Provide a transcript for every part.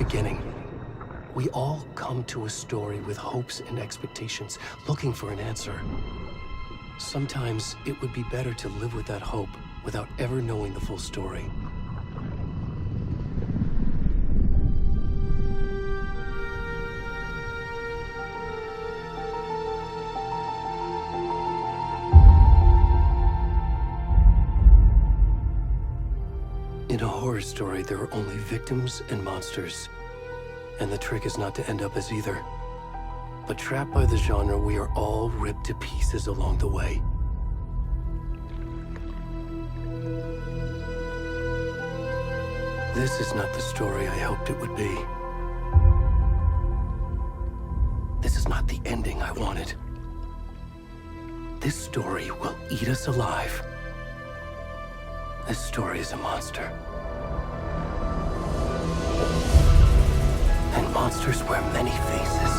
beginning. We all come to a story with hopes and expectations, looking for an answer. Sometimes it would be better to live with that hope without ever knowing the full story. In a horror story, there are only victims and monsters. And the trick is not to end up as either. But trapped by the genre, we are all ripped to pieces along the way. This is not the story I hoped it would be. This is not the ending I wanted. This story will eat us alive. This story is a monster. And monsters wear many faces.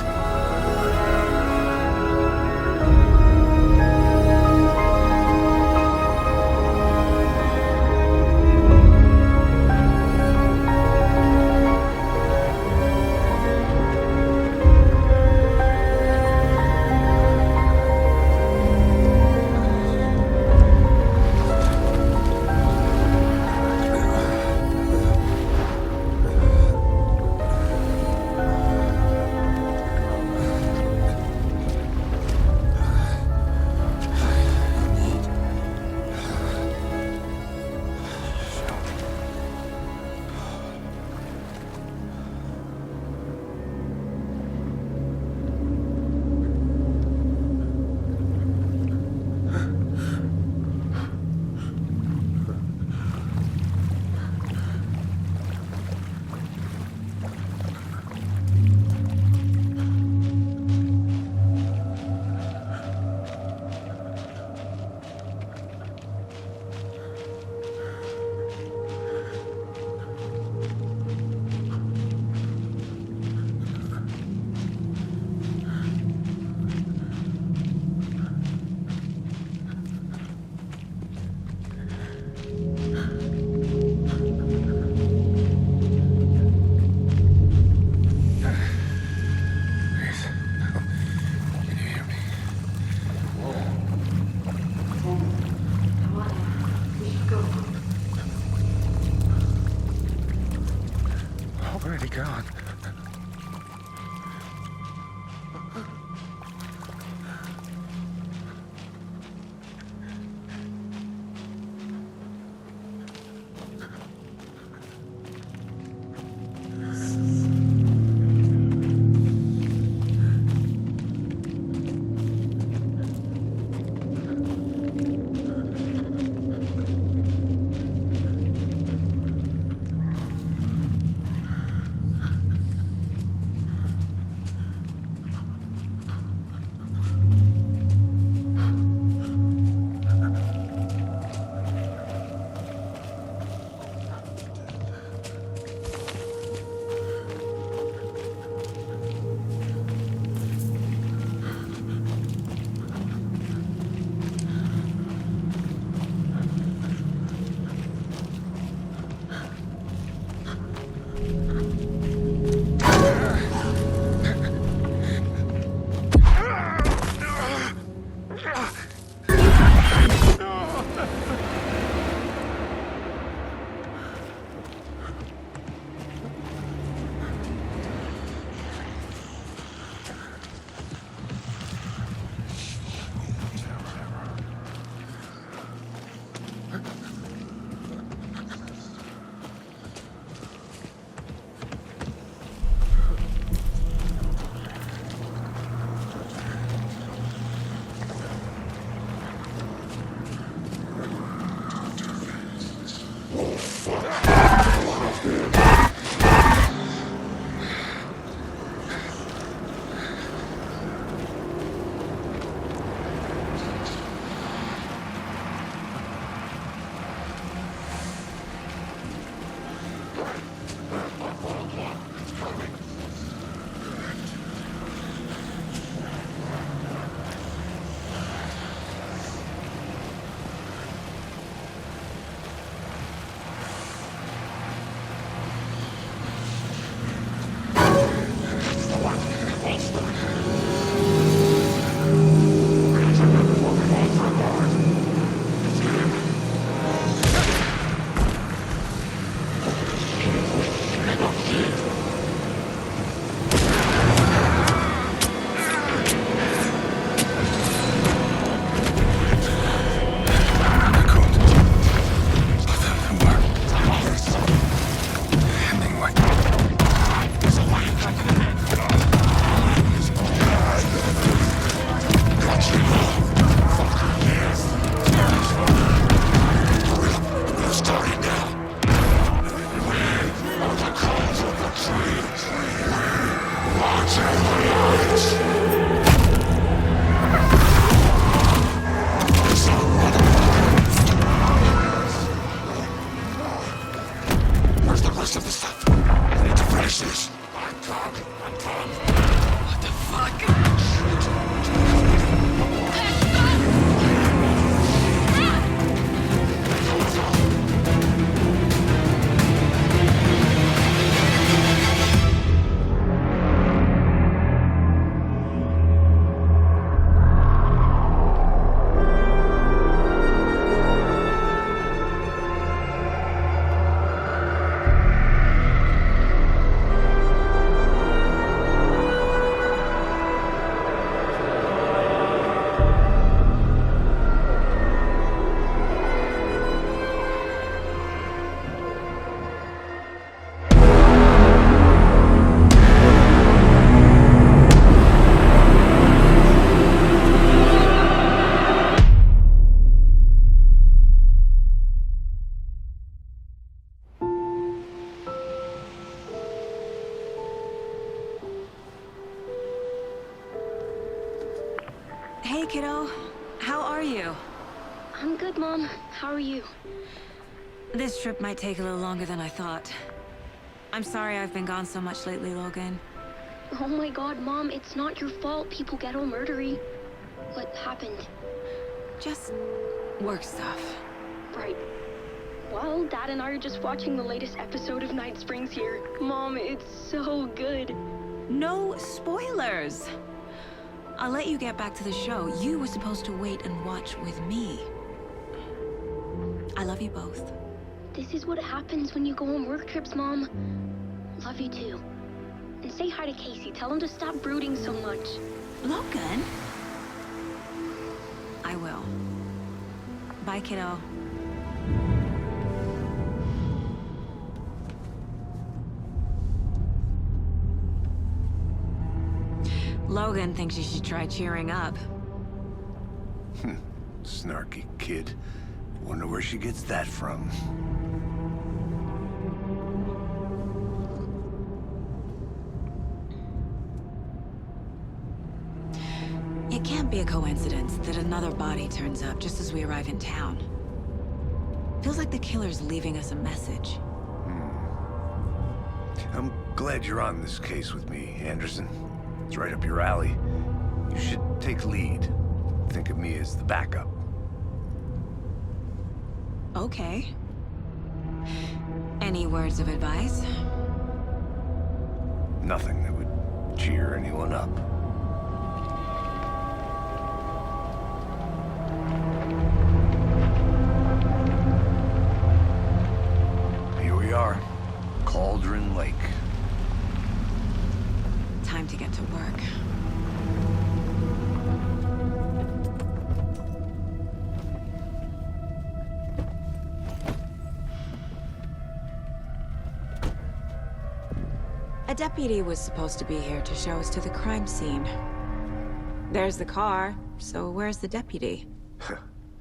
Hey, kiddo. How are you? I'm good, Mom. How are you? This trip might take a little longer than I thought. I'm sorry I've been gone so much lately, Logan. Oh my god, Mom, it's not your fault people get all murdery. What happened? Just work stuff. Right. Well, Dad and I are just watching the latest episode of Night Springs here. Mom, it's so good. No spoilers! I'll let you get back to the show. You were supposed to wait and watch with me. I love you both. This is what happens when you go on work trips, Mom. Love you too. And say hi to Casey. Tell him to stop brooding so much. Logan? I will. Bye, kiddo. Logan thinks you should try cheering up. Snarky kid. Wonder where she gets that from. It can't be a coincidence that another body turns up just as we arrive in town. Feels like the killer's leaving us a message. I'm glad you're on this case with me, Anderson. It's right up your alley. You should take lead. Think of me as the backup. Okay. Any words of advice? Nothing that would cheer anyone up. Here we are. Cauldron Lake. Time to get to work. A deputy was supposed to be here to show us to the crime scene. There's the car, so where's the deputy?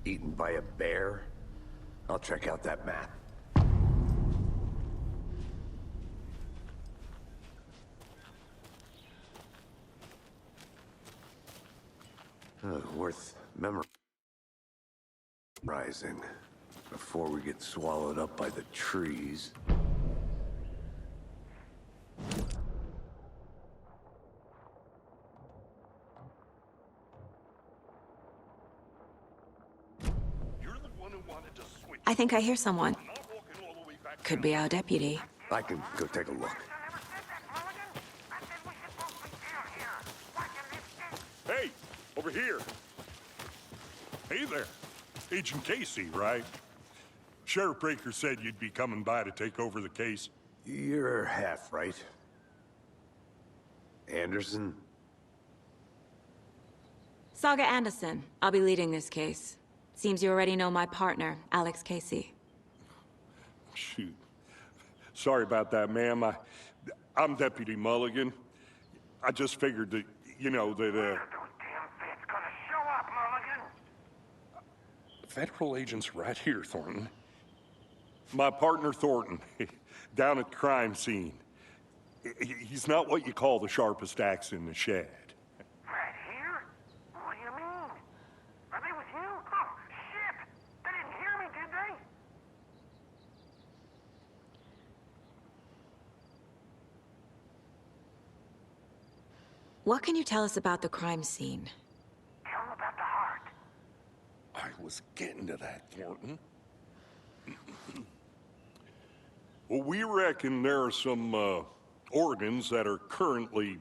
Eaten by a bear? I'll check out that map. Worth memorizing before we get swallowed up by the trees. I think I hear someone. Could be our deputy. I can go take a look. Hey, over here. Hey there. Agent Casey, right? Sheriff Breaker said you'd be coming by to take over the case. You're half right. Anderson? Saga Anderson. I'll be leading this case. Seems you already know my partner, Alex Casey. Shoot. Sorry about that, ma'am. I'm Deputy Mulligan. I just figured that, you know, that, Those damn feds gonna show up, Mulligan. Federal agent's right here, Thornton. My partner, Thornton, down at the crime scene. He's not what you call the sharpest axe in the shed. Right here? What do you mean? Are they with you? Oh, shit! They didn't hear me, did they? What can you tell us about the crime scene? Tell them about the heart. I was getting to that, Thornton. Well, we reckon there are some, organs that are currently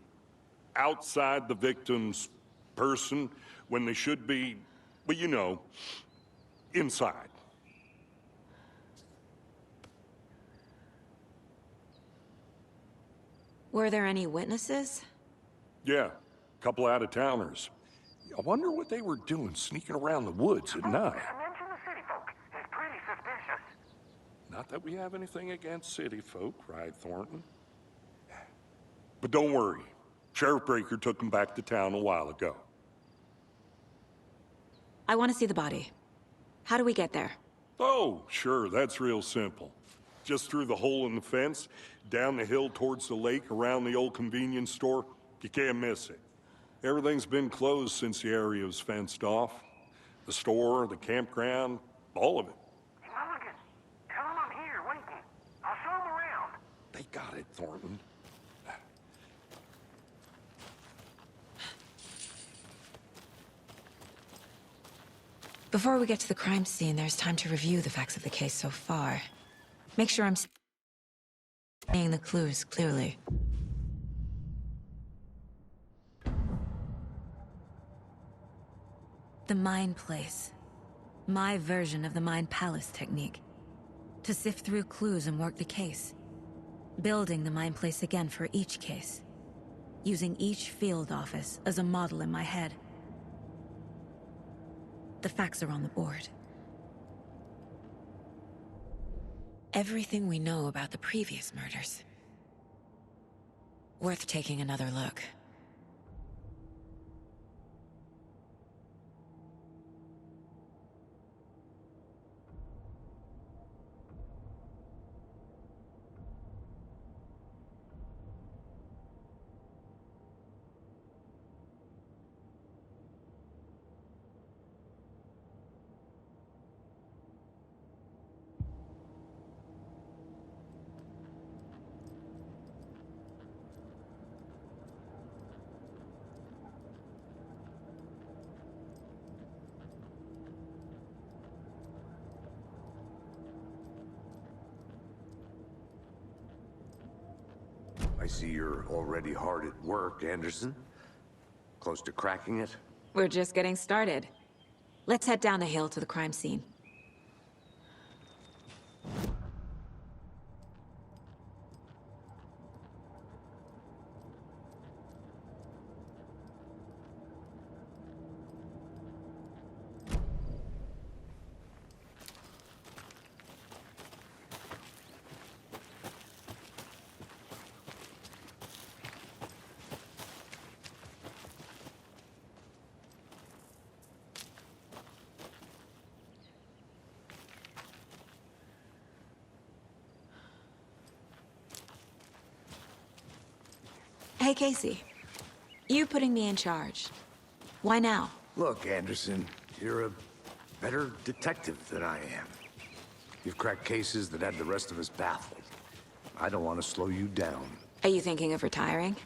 outside the victim's person when they should be, well, you know, inside. Were there any witnesses? Yeah, a couple out-of-towners. I wonder what they were doing sneaking around the woods at night. Mention the city folk. It's pretty suspicious. Not that we have anything against city folk, right, Thornton? But don't worry. Sheriff Breaker took them back to town a while ago. I want to see the body. How do we get there? Oh, sure, that's real simple. Just through the hole in the fence, down the hill towards the lake, around the old convenience store. You can't miss it. Everything's been closed since the area was fenced off. The store, the campground, all of it. Hey, Mulligan, tell him I'm here waiting. I'll show him around. They got it, Thornton. Before we get to the crime scene, there's time to review the facts of the case so far. Make sure I'm seeing the clues clearly. The Mind Place. My version of the Mind Palace technique. To sift through clues and work the case. Building the Mind Place again for each case. Using each field office as a model in my head. The facts are on the board. Everything we know about the previous murders. Worth taking another look. I see you're already hard at work, Anderson. Close to cracking it? We're just getting started. Let's head down the hill to the crime scene. Hey, Casey. You putting me in charge. Why now? Look, Anderson, you're a better detective than I am. You've cracked cases that had the rest of us baffled. I don't want to slow you down. Are you thinking of retiring?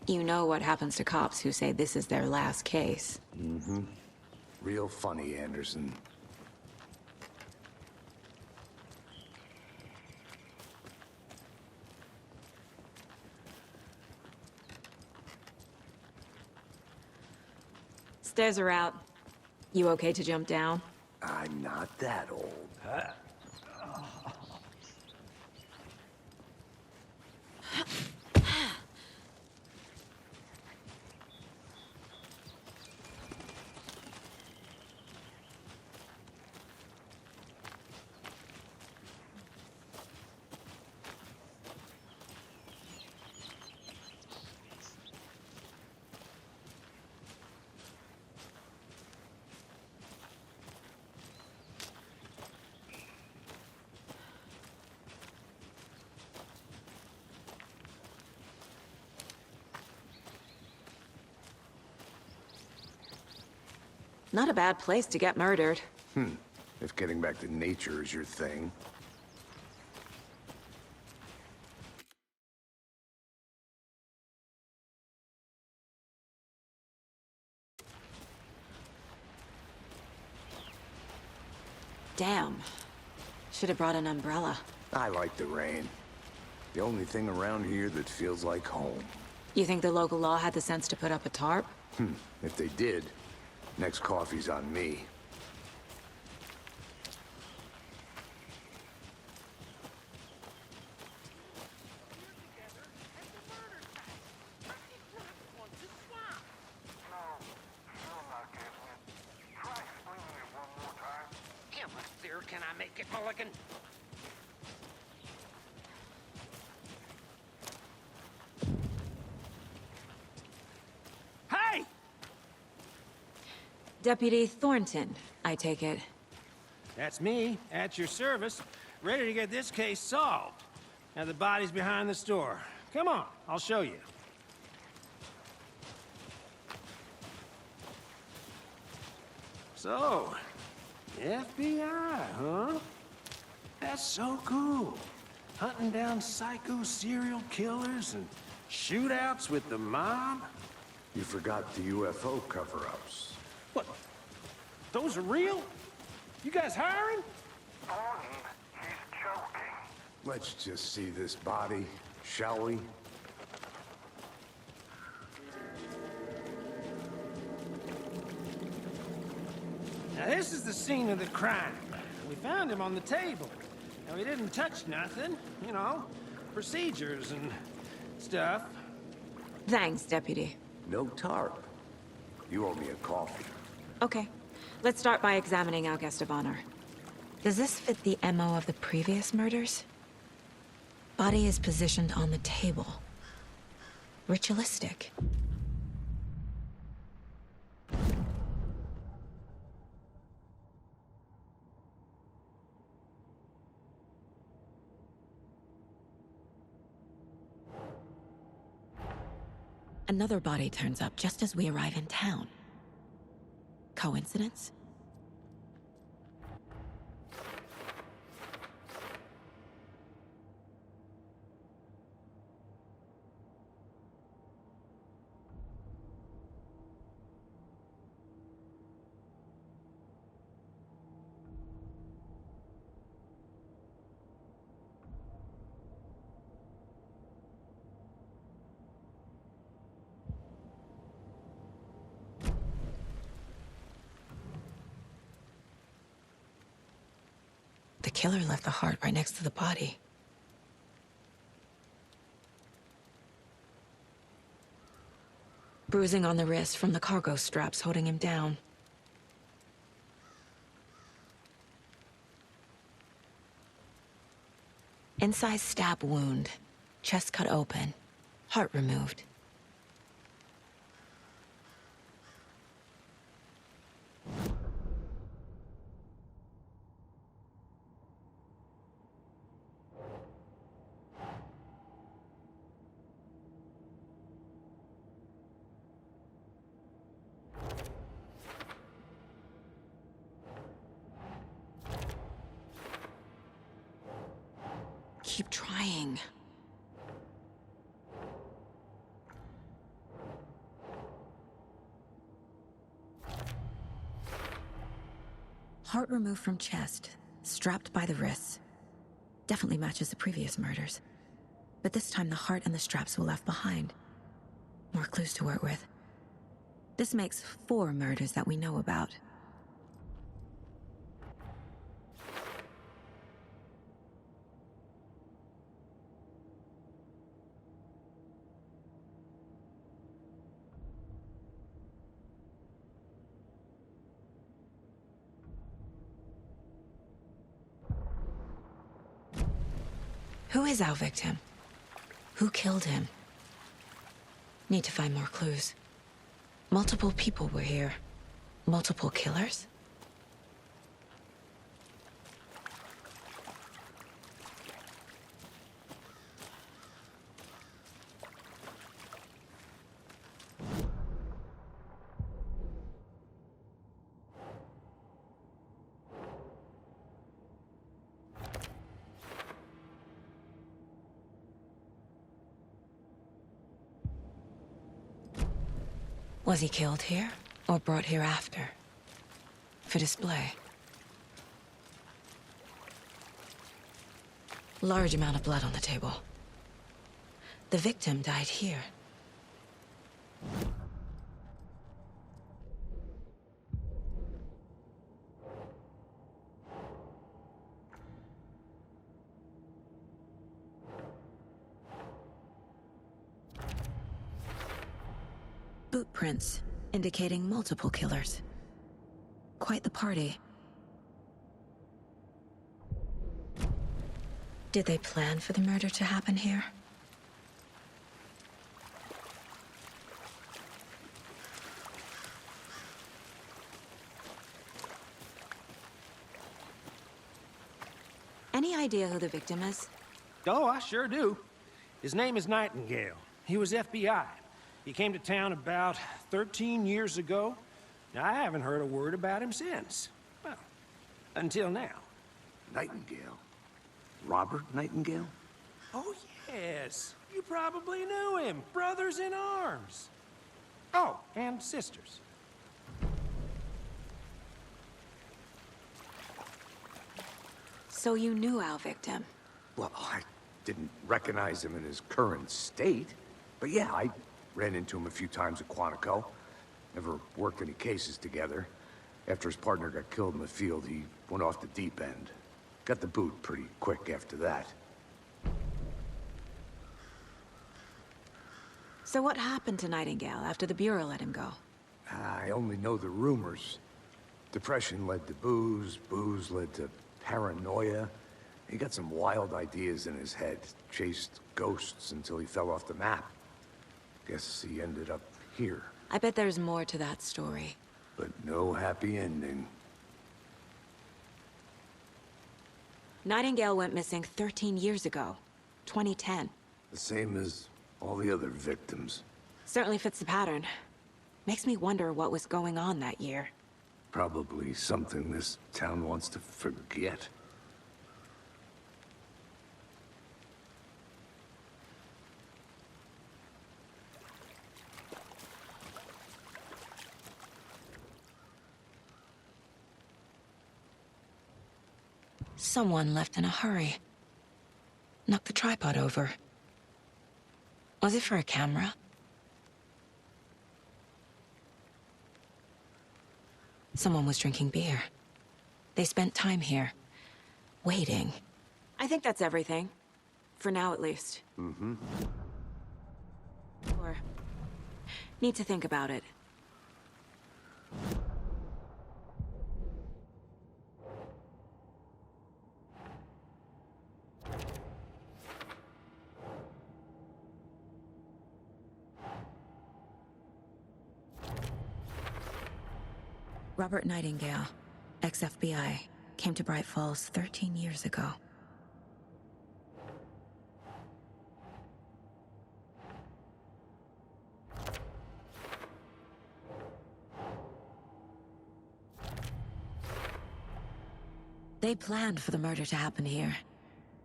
You know what happens to cops who say this is their last case. Mm-hmm. Real funny, Anderson. Stairs are out. You okay to jump down? I'm not that old. Not a bad place to get murdered. If getting back to nature is your thing. Damn. Should have brought an umbrella. I like the rain. The only thing around here that feels like home. You think the local law had the sense to put up a tarp? If they did, next coffee's on me. Can I make it, Mulligan? Hey! Deputy Thornton, I take it. That's me, at your service, ready to get this case solved. Now the body's behind the store. Come on, I'll show you. So, FBI, huh? That's so cool. Hunting down psycho serial killers and shootouts with the mob? You forgot the UFO cover-ups. What? Those are real? You guys hiring? Gordon, he's joking. Let's just see this body, shall we? Now this is the scene of the crime. We found him on the table. And we didn't touch nothing, you know, procedures and stuff. Thanks, Deputy. No tarp. You owe me a coffee. Okay. Let's start by examining our guest of honor. Does this fit the MO of the previous murders? Body is positioned on the table. Ritualistic. Another body turns up just as we arrive in town. Coincidence? The killer left the heart right next to the body. Bruising on the wrist from the cargo straps holding him down. Incised stab wound. Chest cut open. Heart removed. Keep trying. Heart removed from chest, strapped by the wrists. Definitely matches the previous murders. But this time the heart and the straps were left behind. More clues to work with. This makes 4 murders that we know about. Who is our victim? Who killed him? Need to find more clues. Multiple people were here. Multiple killers? Was he killed here, or brought here after? For display. Large amount of blood on the table. The victim died here. Boot prints, indicating multiple killers. Quite the party. Did they plan for the murder to happen here? Any idea who the victim is? Oh, I sure do. His name is Nightingale. He was FBI. He came to town about 13 years ago. I haven't heard a word about him since. Well, until now. Nightingale? Robert Nightingale? Oh, yes. You probably knew him. Brothers in arms. Oh, and sisters. So you knew our victim? Well, I didn't recognize him in his current state. But yeah, I ran into him a few times at Quantico. Never worked any cases together. After his partner got killed in the field, he went off the deep end. Got the boot pretty quick after that. So what happened to Nightingale after the Bureau let him go? I only know the rumors. Depression led to booze, booze led to paranoia. He got some wild ideas in his head, chased ghosts until he fell off the map. Guess he ended up here. I bet there's more to that story. But no happy ending. Nightingale went missing 13 years ago, 2010. The same as all the other victims. Certainly fits the pattern. Makes me wonder what was going on that year. Probably something this town wants to forget. Someone left in a hurry. Knocked the tripod over. Was it for a camera? Someone was drinking beer. They spent time here, waiting. I think that's everything. For now, at least. Mm-hmm. Or need to think about it. Robert Nightingale, ex-FBI, came to Bright Falls 13 years ago. They planned for the murder to happen here,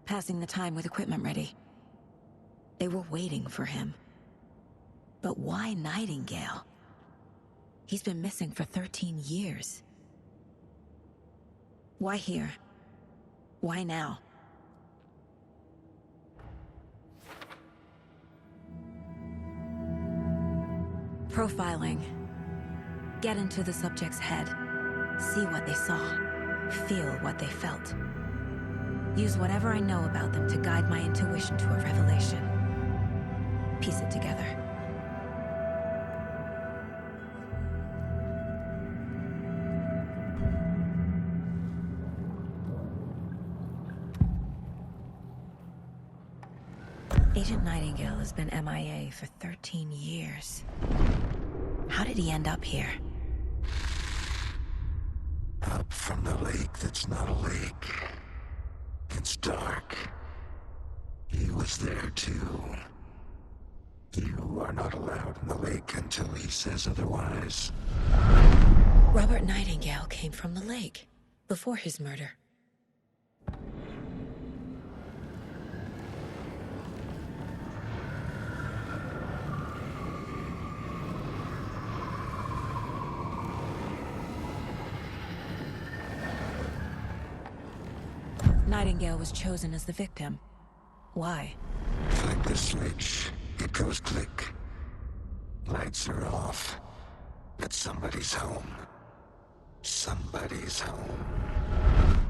passing the time with equipment ready. They were waiting for him. But why Nightingale? He's been missing for 13 years. Why here? Why now? Profiling. Get into the subject's head. See what they saw. Feel what they felt. Use whatever I know about them to guide my intuition to a revelation. Piece it together. Agent Nightingale has been MIA for 13 years. How did he end up here? Up from the lake that's not a lake. It's dark. He was there too. You are not allowed in the lake until he says otherwise. Robert Nightingale came from the lake, before his murder. Nightingale was chosen as the victim. Why? Flick the switch, it goes click. Lights are off. But somebody's home. Somebody's home.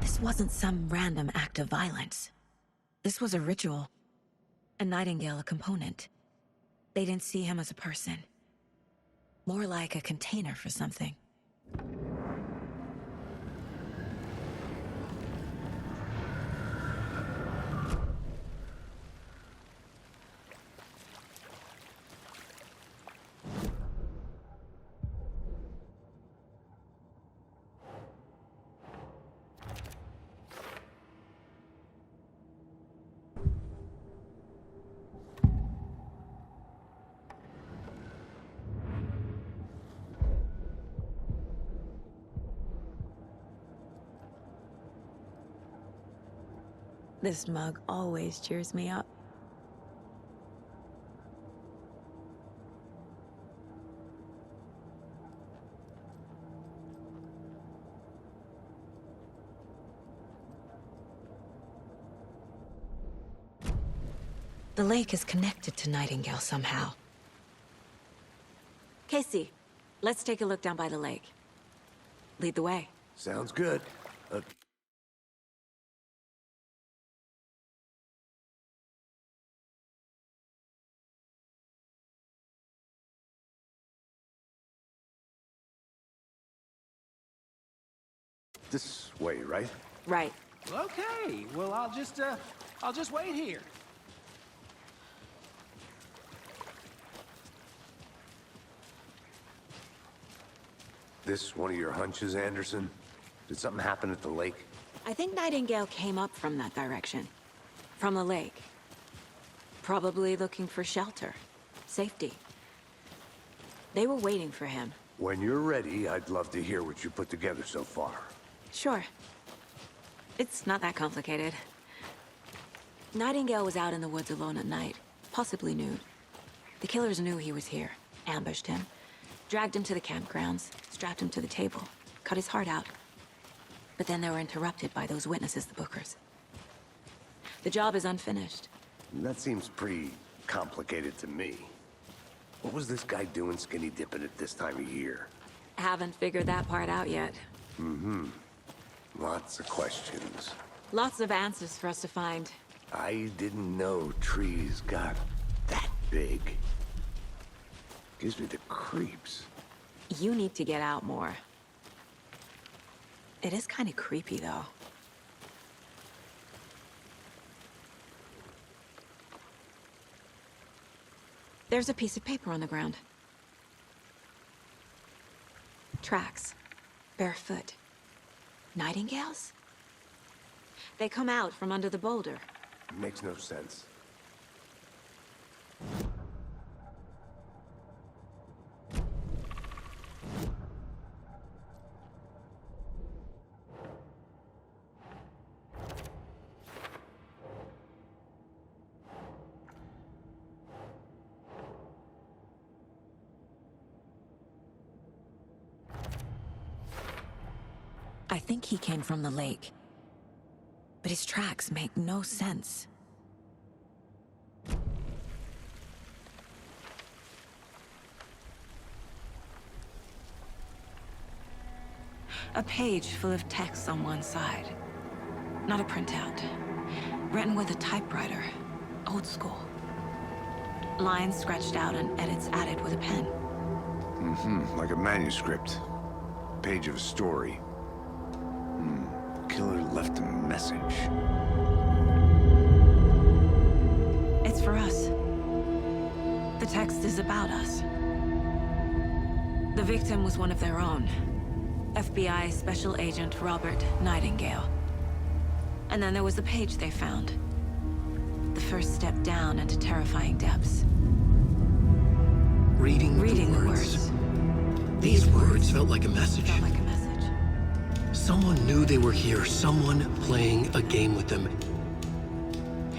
This wasn't some random act of violence. This was a ritual. And Nightingale a component. They didn't see him as a person. More like a container for something. This mug always cheers me up. The lake is connected to Nightingale somehow. Casey, let's take a look down by the lake. Lead the way. Sounds good. This way, right? Right. Okay, well, I'll just wait here. This one of your hunches, Anderson? Did something happen at the lake? I think Nightingale came up from that direction. From the lake. Probably looking for shelter. Safety. They were waiting for him. When you're ready, I'd love to hear what you put together so far. Sure. It's not that complicated. Nightingale was out in the woods alone at night, possibly nude. The killers knew he was here, ambushed him, dragged him to the campgrounds, strapped him to the table, cut his heart out. But then they were interrupted by those witnesses, the Bookers. The job is unfinished. That seems pretty complicated to me. What was this guy doing skinny dipping at this time of year? Haven't figured that part out yet. Lots of questions. Lots of answers for us to find. I didn't know trees got that big. Gives me the creeps. You need to get out more. It is kind of creepy, though. There's a piece of paper on the ground. Tracks. Barefoot. Nightingales? They come out from under the boulder. Makes no sense. I think he came from the lake. But his tracks make no sense. A page full of text on one side. Not a printout. Written with a typewriter. Old school. Lines scratched out and edits added with a pen. Like a manuscript. Page of a story. Killer left a message. It's for us. The text is about us. The victim was one of their own. FBI Special Agent Robert Nightingale. And then there was the page they found. The first step down into terrifying depths. Reading the words. These words felt like a message. Felt like a message. Someone knew they were here, someone playing a game with them.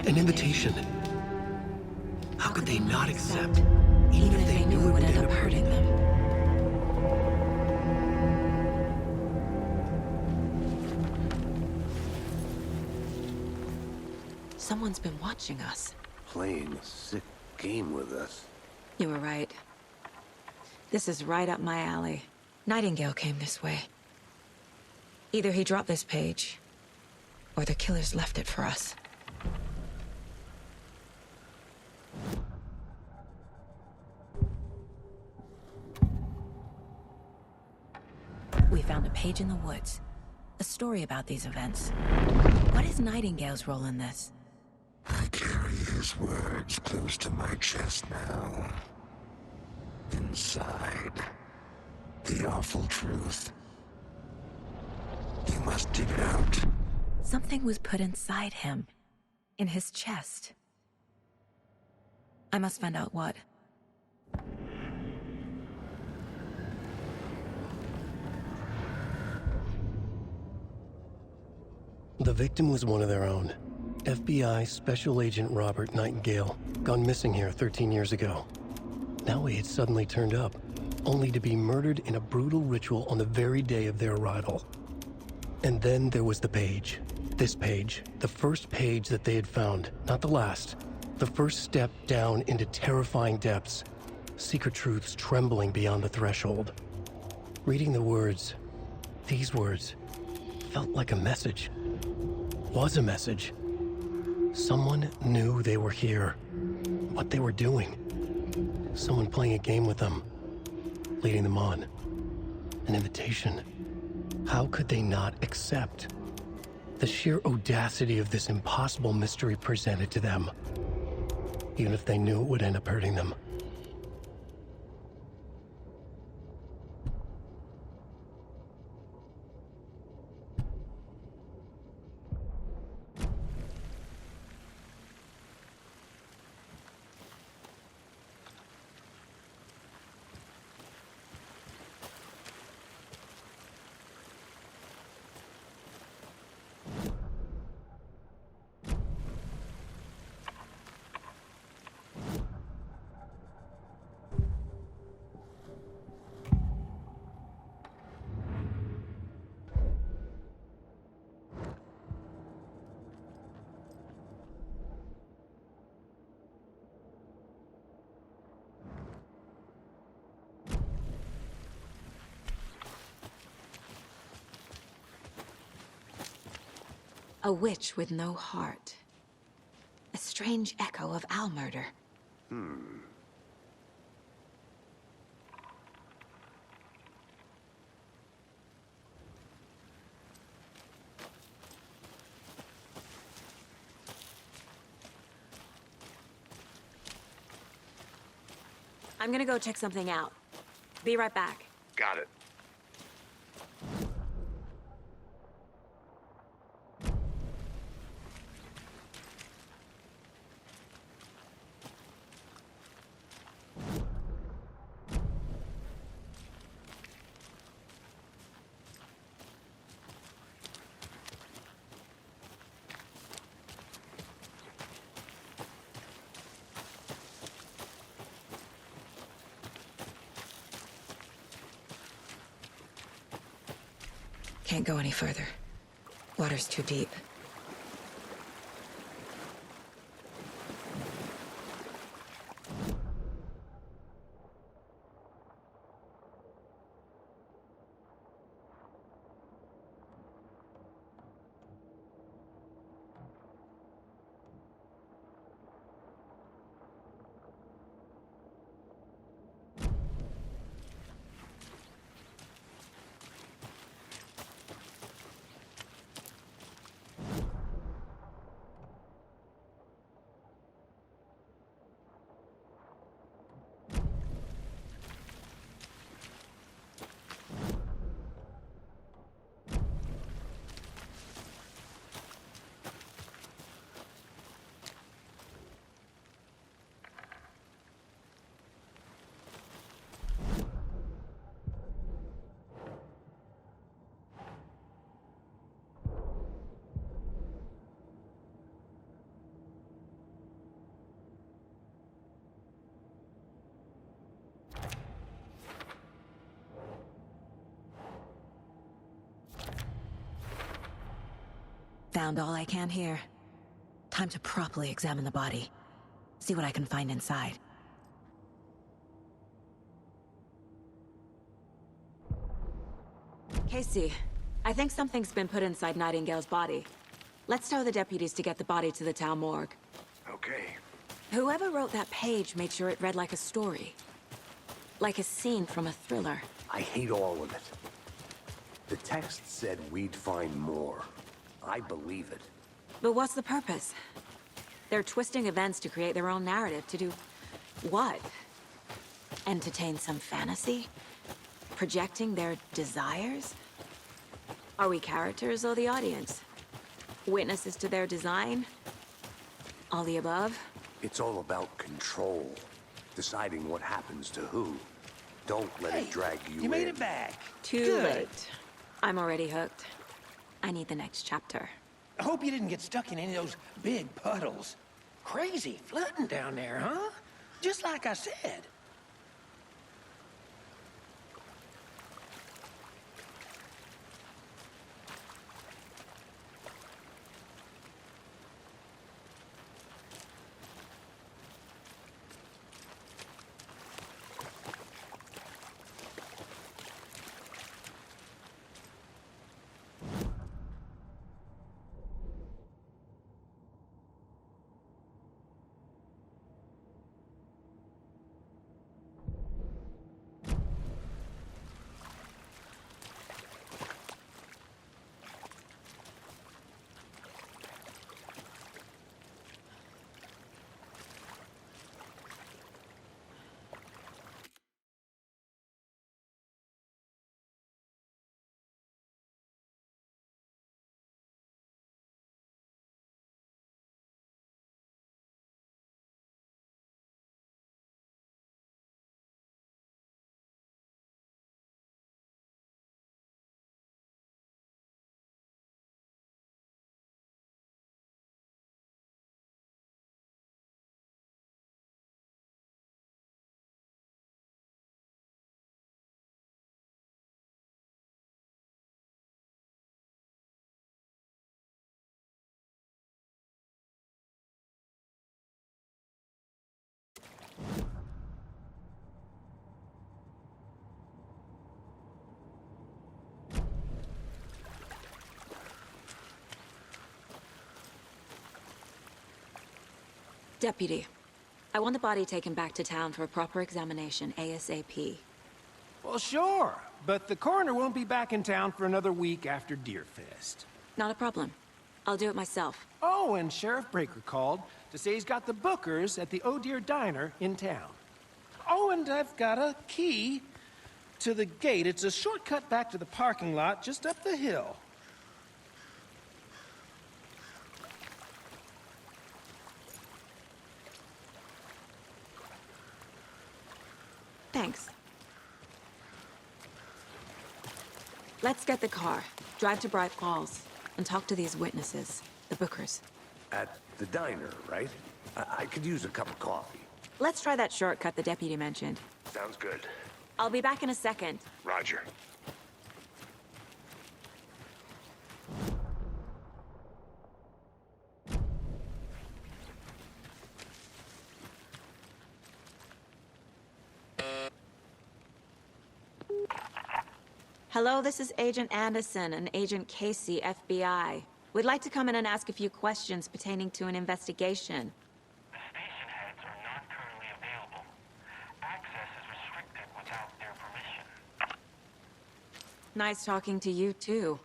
An invitation. How could they not accept, even if they knew it would end up hurting them? Someone's been watching us. Playing a sick game with us. You were right. This is right up my alley. Nightingale came this way. Either he dropped this page, or the killers left it for us. We found a page in the woods. A story about these events. What is Nightingale's role in this? I carry his words close to my chest now. Inside, the awful truth. You must dig it out. Something was put inside him. In his chest. I must find out what. The victim was one of their own. FBI Special Agent Robert Nightingale, gone missing here 13 years ago. Now he had suddenly turned up, only to be murdered in a brutal ritual on the very day of their arrival. And then there was the page. This page, the first page that they had found, not the last. The first step down into terrifying depths, secret truths trembling beyond the threshold. Reading the words, these words, felt like a message. Was a message. Someone knew they were here, what they were doing. Someone playing a game with them, leading them on. An invitation. How could they not accept? The sheer audacity of this impossible mystery presented to them, even if they knew it would end up hurting them. A witch with no heart. A strange echo of owl murder. I'm gonna go check something out. Be right back. Got it. Can't go any further. Water's too deep. Found all I can here. Time to properly examine the body. See what I can find inside. Casey, I think something's been put inside Nightingale's body. Let's tell the deputies to get the body to the town morgue. Okay. Whoever wrote that page made sure it read like a story. Like a scene from a thriller. I hate all of it. The text said we'd find more. I believe it. But what's the purpose? They're twisting events to create their own narrative. To do what? Entertain some fantasy? Projecting their desires? Are we characters or the audience? Witnesses to their design? All the above? It's all about control. Deciding what happens to who. Don't let it drag you in. You made it back. Too Good. late. I'm already hooked. I need the next chapter. I hope you didn't get stuck in any of those big puddles. Crazy flooding down there, huh? Just like I said. Deputy, I want the body taken back to town for a proper examination ASAP. Well, sure, but the coroner won't be back in town for another week after Deerfest. Not a problem. I'll do it myself. Oh, and Sheriff Breaker called to say he's got the Bookers at the Oh Dear Diner in town. Oh, and I've got a key to the gate. It's a shortcut back to the parking lot just up the hill. Thanks. Let's get the car, drive to Bright Falls, and talk to these witnesses, the Bookers. At the diner, right? I could use a cup of coffee. Let's try that shortcut the deputy mentioned. Sounds good. I'll be back in a second. Roger. Hello, this is Agent Anderson and Agent Casey, FBI. We'd like to come in and ask a few questions pertaining to an investigation. The station heads are not currently available. Access is restricted without their permission. Nice talking to you, too.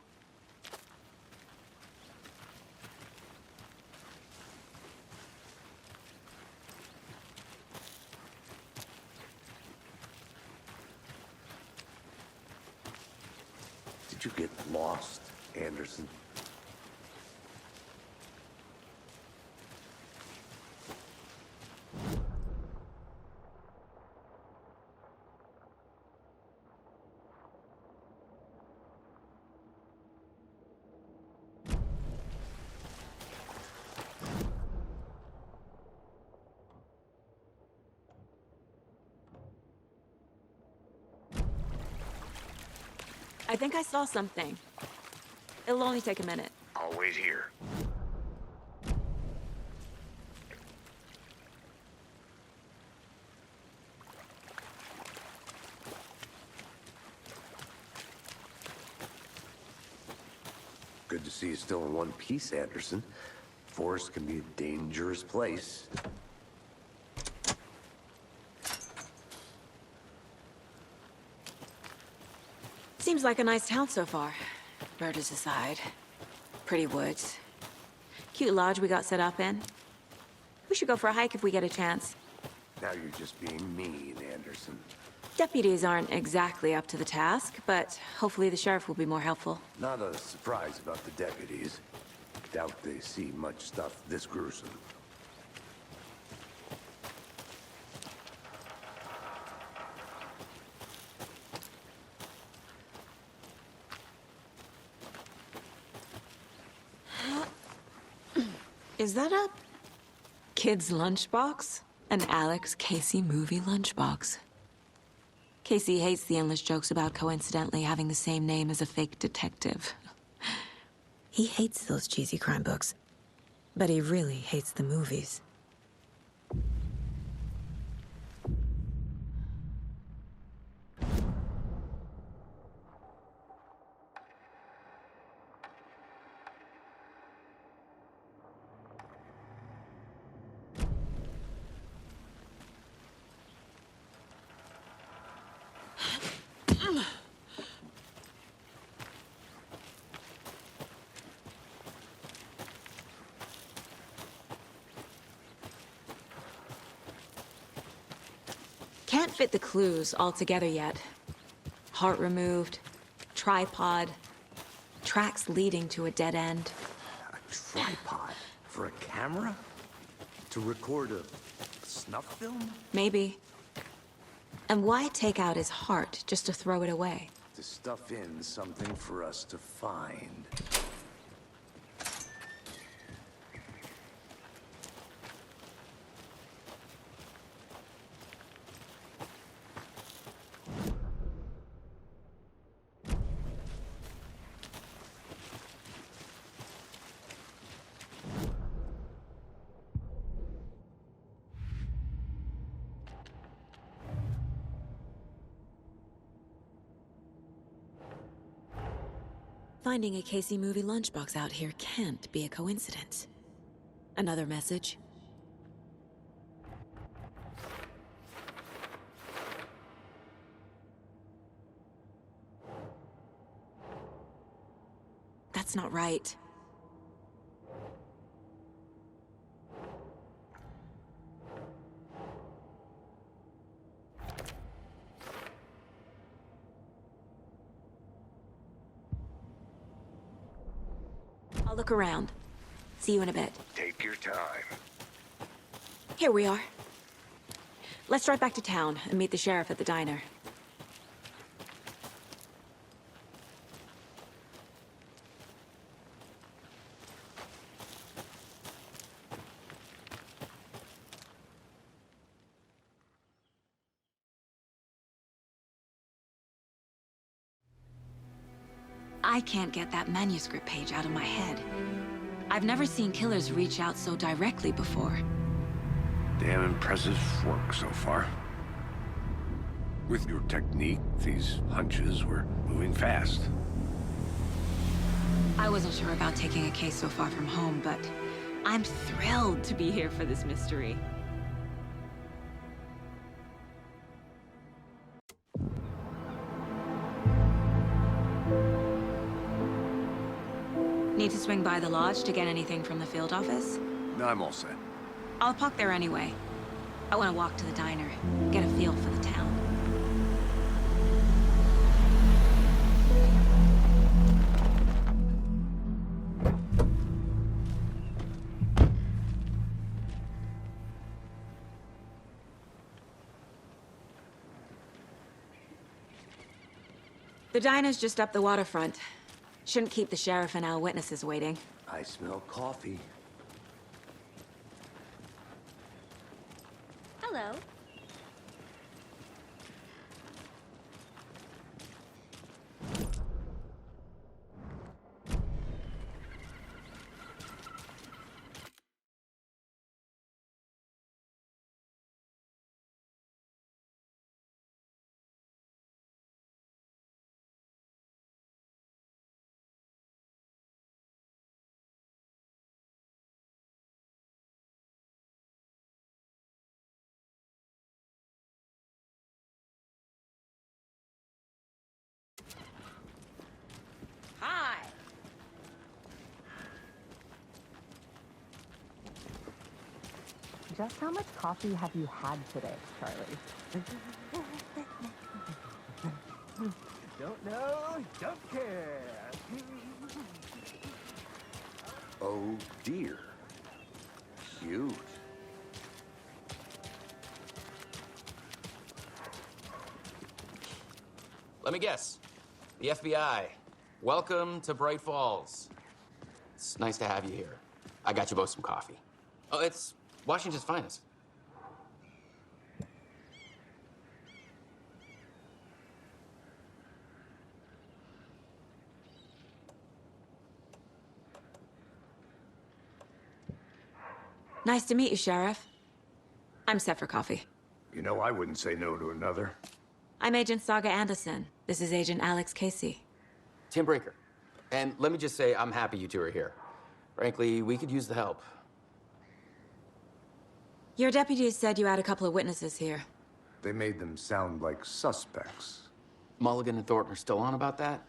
Did you get lost, Anderson? I think I saw something. It'll only take a minute. I'll wait here. Good to see you still in one piece, Anderson. Forest can be a dangerous place. Seems like a nice town so far. Murders aside. Pretty woods. Cute lodge we got set up in. We should go for a hike if we get a chance. Now you're just being mean, Anderson. Deputies aren't exactly up to the task, but hopefully the sheriff will be more helpful. Not a surprise about the deputies. Doubt they see much stuff this gruesome. Is that a kid's lunchbox? An Alex Casey movie lunchbox. Casey hates the endless jokes about coincidentally having the same name as a fake detective. He hates those cheesy crime books, but he really hates the movies. Can't fit the clues all together yet. Heart removed, tripod, tracks leading to a dead end. A tripod? For a camera? To record a snuff film? Maybe. And why take out his heart just to throw it away? To stuff in something for us to find. Finding a Casey movie lunchbox out here can't be a coincidence. Another message? That's not right. I'll look around. See you in a bit. Take your time. Here we are. Let's drive back to town and meet the sheriff at the diner. I can't get that manuscript page out of my head. I've never seen killers reach out so directly before. Damn impressive work so far. With your technique, these hunches were moving fast. I wasn't sure about taking a case so far from home, but I'm thrilled to be here for this mystery. Need to swing by the lodge to get anything from the field office? No, I'm all set. I'll park there anyway. I want to walk to the diner, get a feel for the town. The diner's just up the waterfront. Shouldn't keep the sheriff and our witnesses waiting. I smell coffee. Hello. Hi! Just how much coffee have you had today, Charlie? Don't know, don't care. Oh dear. Cute. Let me guess. The FBI. Welcome to Bright Falls. It's nice to have you here. I got you both some coffee. Oh, it's Washington's finest. Nice to meet you, Sheriff. I'm set for coffee. You know, I wouldn't say no to another. I'm Agent Saga Anderson. This is Agent Alex Casey. Tim Breaker. And let me just say, I'm happy you two are here. Frankly, we could use the help. Your deputies said you had a couple of witnesses here. They made them sound like suspects. Mulligan and Thornton are still on about that?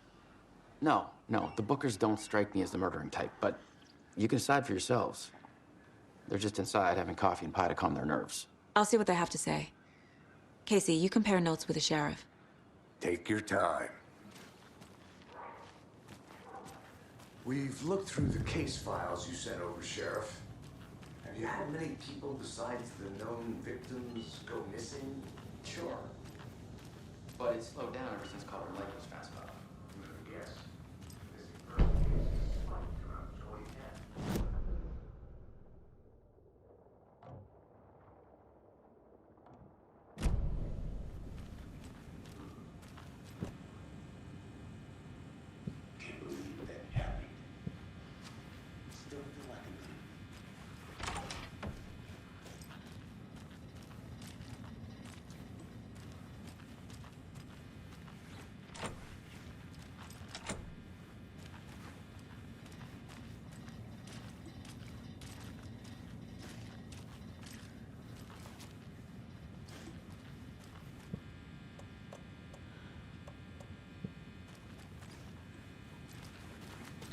No, the Bookers don't strike me as the murdering type, but you can decide for yourselves. They're just inside having coffee and pie to calm their nerves. I'll see what they have to say. Casey, you compare notes with the sheriff. Take your time. We've looked through the case files you sent over, Sheriff. Have you had many people besides the known victims go missing? Sure. But it's slowed down ever since Color Lake was fast enough. Yes. Can't believe that happened. Still feel like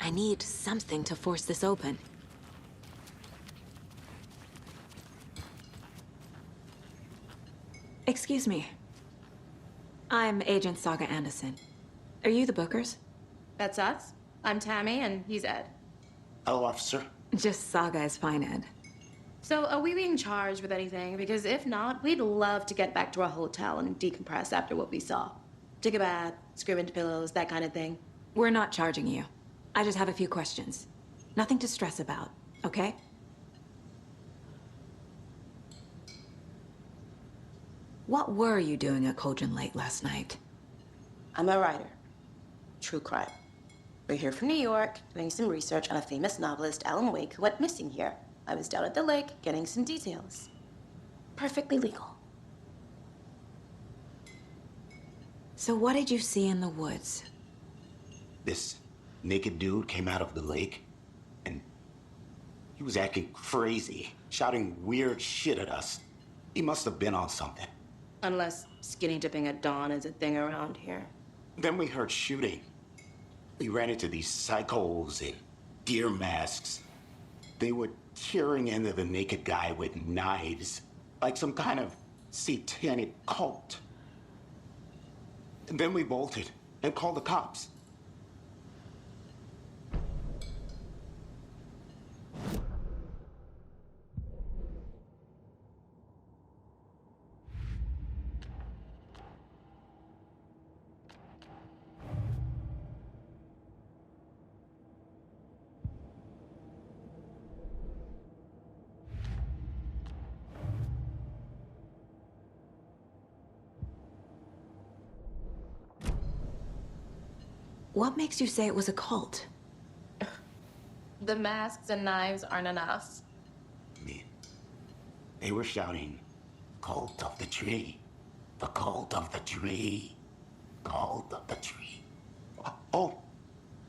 I need something to force this open. Excuse me. I'm Agent Saga Anderson. Are you the Bookers? That's us. I'm Tammy, and he's Ed. Hello, officer. Just Saga is fine, Ed. So, are we being charged with anything? Because if not, we'd love to get back to our hotel and decompress after what we saw. Take a bath, scream into pillows, that kind of thing. We're not charging you. I just have a few questions. Nothing to stress about, okay? What were you doing at Cauldron Lake last night? I'm a writer. True crime. We're here from New York, doing some research on a famous novelist, Alan Wake, who went missing here. I was down at the lake, getting some details. Perfectly legal. So what did you see in the woods? This naked dude came out of the lake, and he was acting crazy, shouting weird shit at us. He must have been on something. Unless skinny dipping at dawn is a thing around here. Then we heard shooting. We ran into these psychos in deer masks. They were tearing into the naked guy with knives, like some kind of satanic cult. And then we bolted and called the cops. What makes you say it was a cult? The masks and knives aren't enough. I mean, they were shouting, "Cult of the tree, the cult of the tree, cult of the tree." Oh,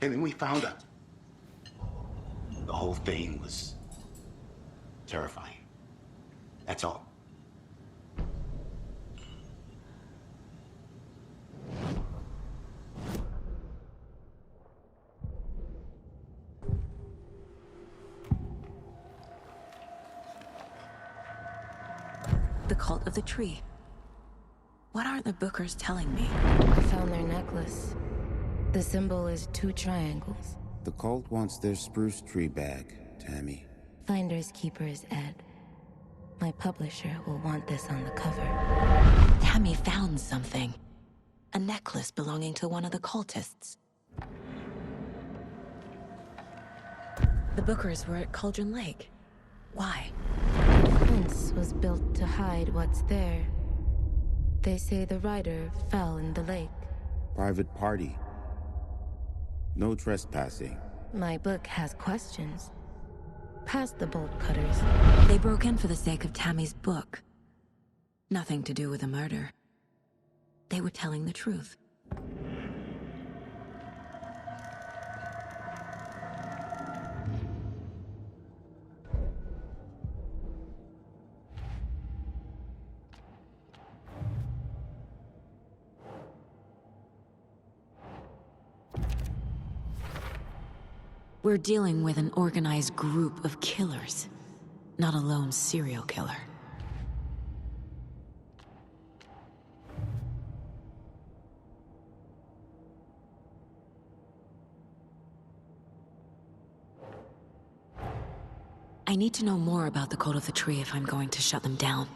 and then we found it. The whole thing was terrifying. That's all. The cult of the tree. What aren't the Bookers telling me? I found their necklace. The symbol is 2 triangles. The cult wants their spruce tree back, Tammy. Finders keepers, Ed. My publisher will want this on the cover. Tammy found something. A necklace belonging to one of the cultists. The Bookers were at Cauldron Lake. Why? The fence was built to hide what's there. They say the rider fell in the lake. Private party. No trespassing. My book has questions. Past the bolt cutters. They broke in for the sake of Tammy's book. Nothing to do with a murder. They were telling the truth. We're dealing with an organized group of killers, not a lone serial killer. I need to know more about the Cult of the Tree if I'm going to shut them down.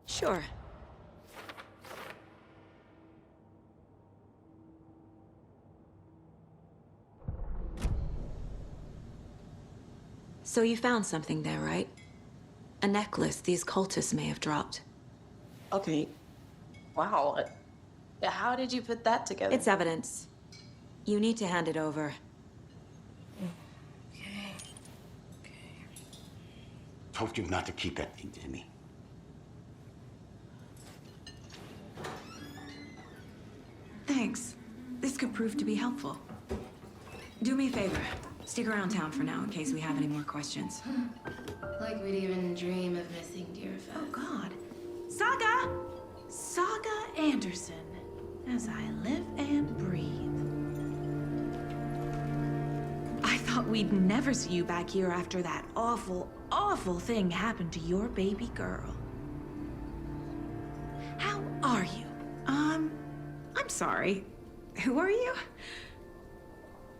Sure. So you found something there, right? A necklace these cultists may have dropped. Okay. Wow. How did you put that together? It's evidence. You need to hand it over. Okay. Told you not to keep that thing to me. Thanks. This could prove to be helpful. Do me a favor. Stick around town for now in case we have any more questions. Like we'd even dream of missing dear Fest. Oh, God. Saga! Saga Anderson. As I live and breathe. I thought we'd never see you back here after that awful, awful thing happened to your baby girl. How are you? I'm sorry. Who are you?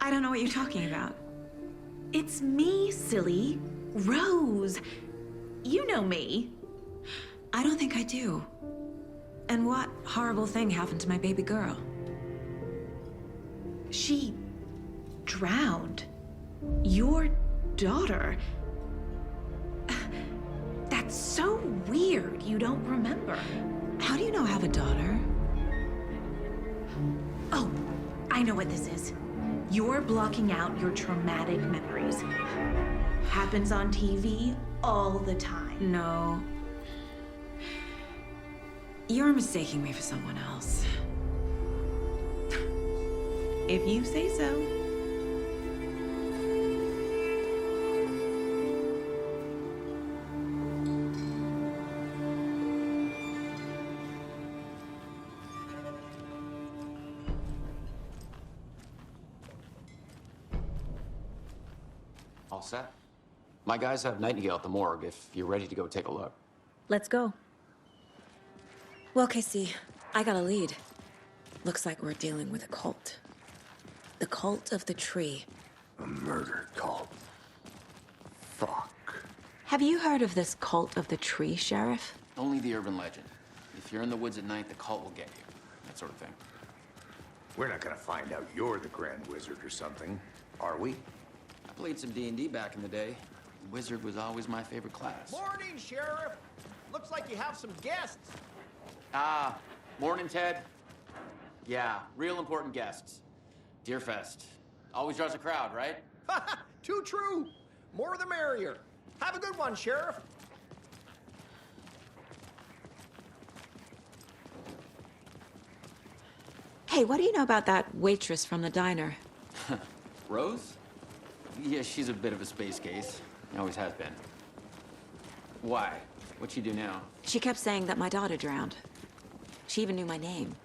I don't know what you're talking about. It's me, silly. Rose. You know me. I don't think I do. And what horrible thing happened to my baby girl? She drowned. Your daughter. That's so weird you don't remember. How do you know I have a daughter? Oh, I know what this is. You're blocking out your traumatic memories. Happens on TV all the time. No. You're mistaking me for someone else. If you say so. All set? My guys have Nightingale at the morgue if you're ready to go take a look. Let's go. Well, Casey, I got a lead. Looks like we're dealing with a cult. The Cult of the Tree. A murder cult. Fuck. Have you heard of this Cult of the Tree, Sheriff? Only the urban legend. If you're in the woods at night, the cult will get you. That sort of thing. We're not gonna find out you're the Grand Wizard or something, are we? I played some D&D back in the day. Wizard was always my favorite class. Morning, Sheriff. Looks like you have some guests. Ah, morning, Ted. Yeah, real important guests. Deerfest. Always draws a crowd, right? Too true. More the merrier. Have a good one, Sheriff. Hey, what do you know about that waitress from the diner? Rose? Yeah, she's a bit of a space case. Always has been. Why? What'd she do now? She kept saying that my daughter drowned. She even knew my name.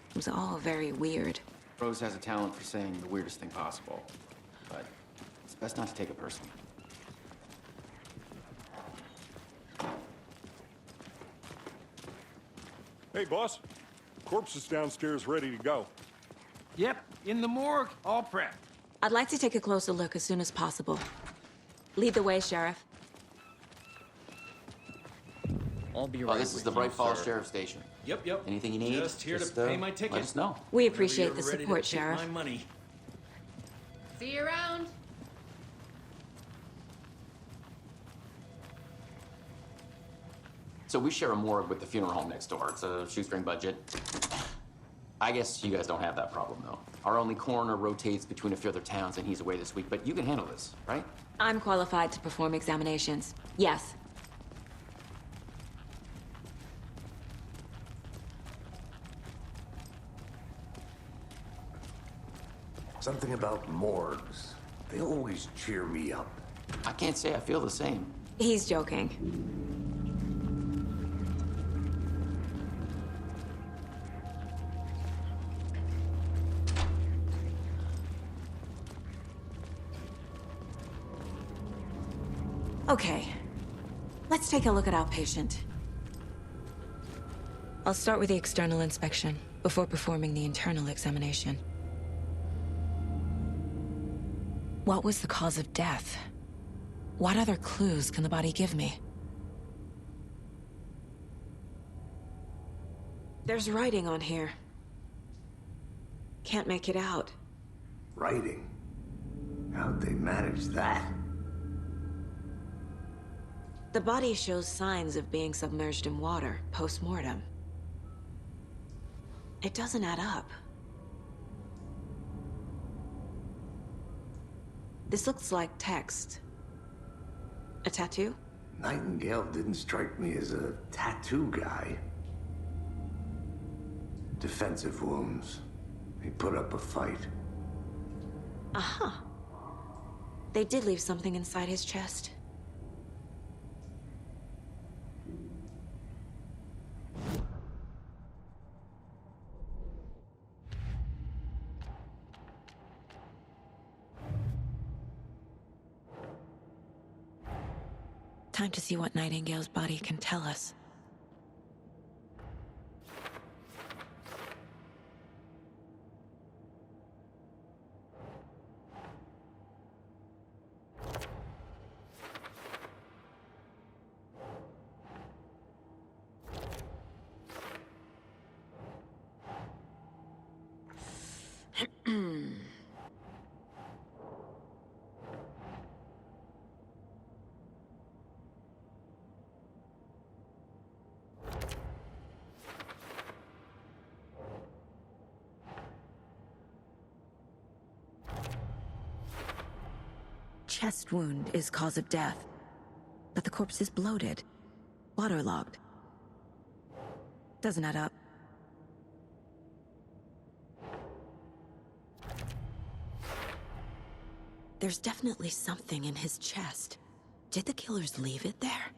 It was all very weird. Rose has a talent for saying the weirdest thing possible. But it's best not to take it personally. Hey, boss. Corpse is downstairs ready to go. Yep, in the morgue, all prepped. I'd like to take a closer look as soon as possible. Lead the way, Sheriff. I'll be right. This is the Bright Falls Sheriff Station. Yep. Anything you need? Just here to pay my ticket. Let us know. We appreciate the Whenever you're ready support, to take Sheriff. my money. See you around. So we share a morgue with the funeral home next door. It's a shoestring budget. I guess you guys don't have that problem, though. Our only coroner rotates between a few other towns, and he's away this week. But you can handle this, right? I'm qualified to perform examinations. Yes. Something about morgues. They always cheer me up. I can't say I feel the same. He's joking. Okay. Let's take a look at our patient. I'll start with the external inspection before performing the internal examination. What was the cause of death? What other clues can the body give me? There's writing on here. Can't make it out. Writing? How'd they manage that? The body shows signs of being submerged in water post-mortem. It doesn't add up. This looks like text. A tattoo? Nightingale didn't strike me as a tattoo guy. Defensive wounds. He put up a fight. Uh-huh. They did leave something inside his chest. Time to see what Nightingale's body can tell us. Chest wound is cause of death, but the corpse is bloated, waterlogged. Doesn't add up. There's definitely something in his chest. Did the killers leave it there?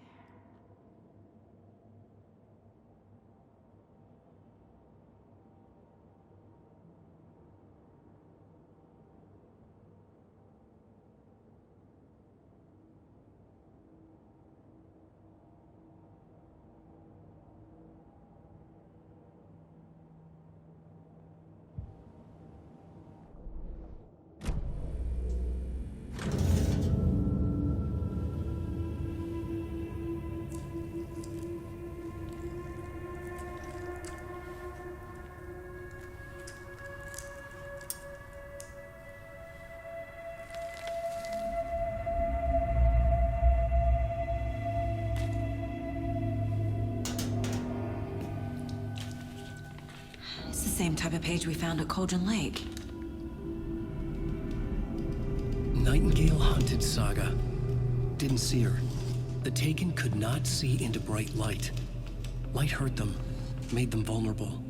It's the same type of page we found at Cauldron Lake. Nightingale hunted Saga. Didn't see her. The Taken could not see into bright light. Light hurt them, made them vulnerable.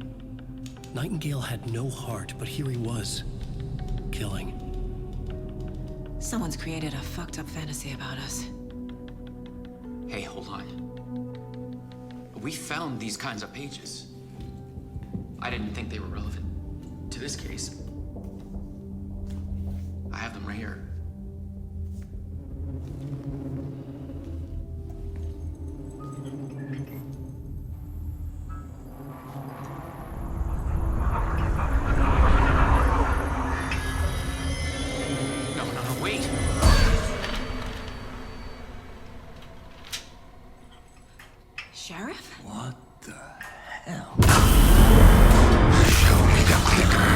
Nightingale had no heart, but here he was, killing. Someone's created a fucked up fantasy about us. Hey, hold on. We found these kinds of pages. I didn't think they were relevant to this case. I have them right here. Sheriff? What the hell? Show me the clicker.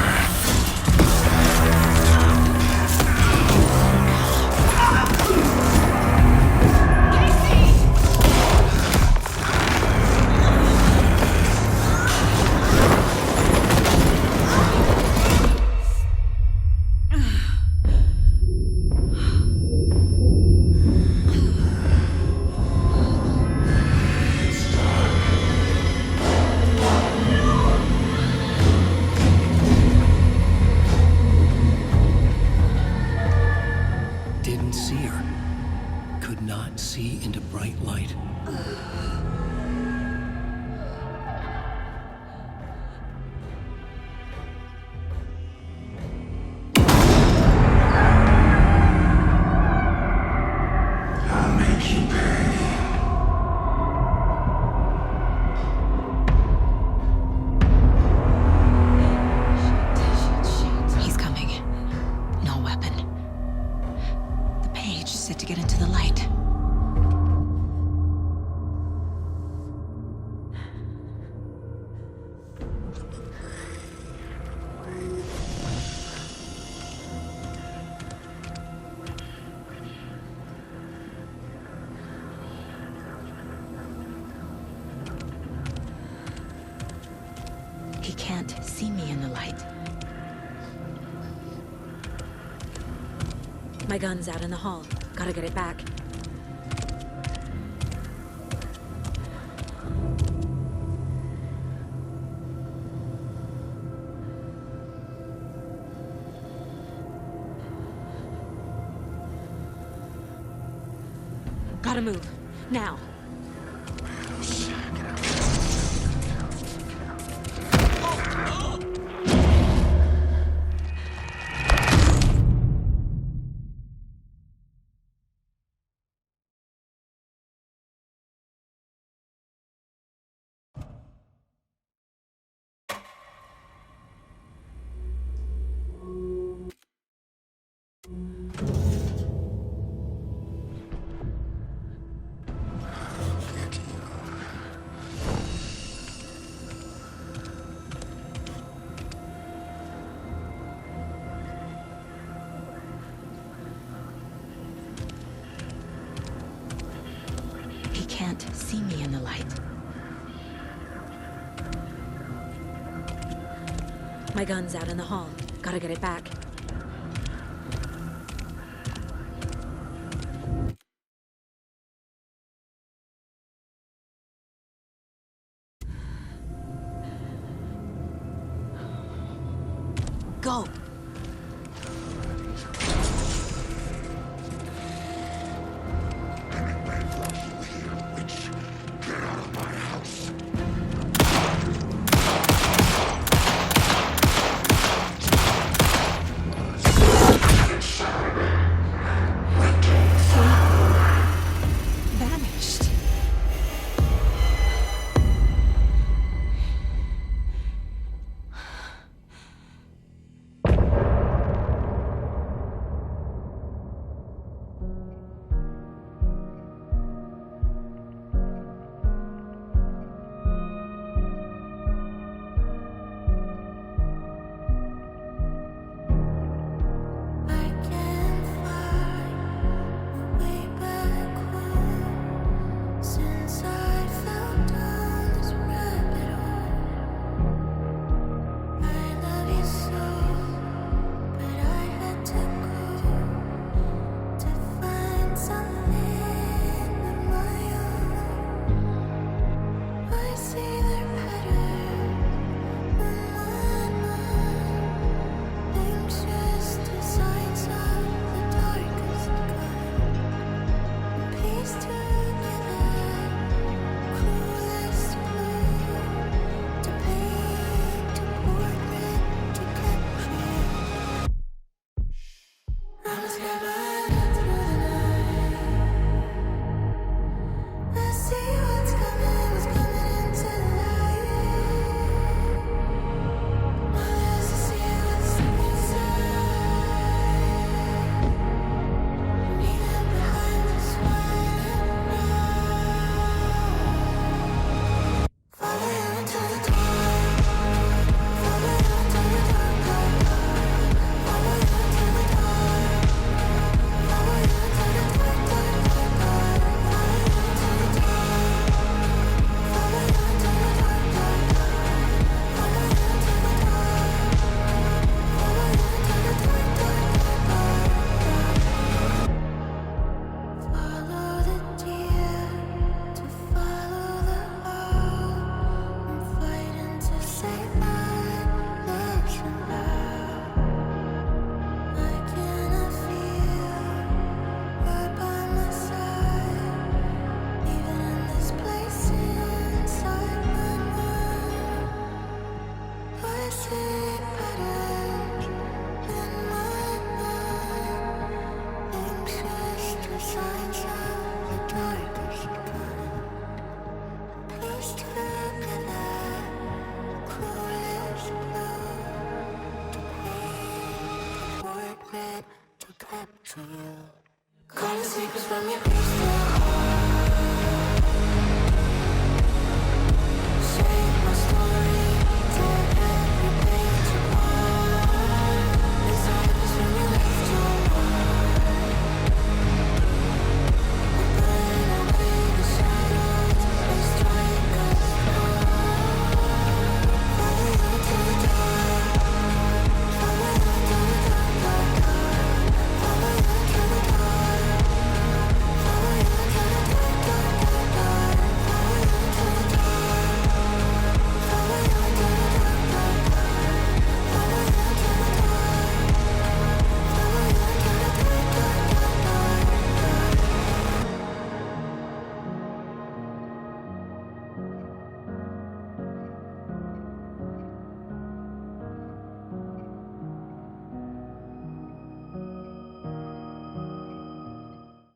Didn't see her. Could not see into bright light. I'll make you pay. He's coming. No weapon. The page is set to get into the light. He can't see me in the light. My gun's out in the hall. Gotta get it back. Gotta move. Now. He can't see me in the light. My gun's out in the hall. Gotta get it back. Go! Get out of my house. Vanished. secrets from your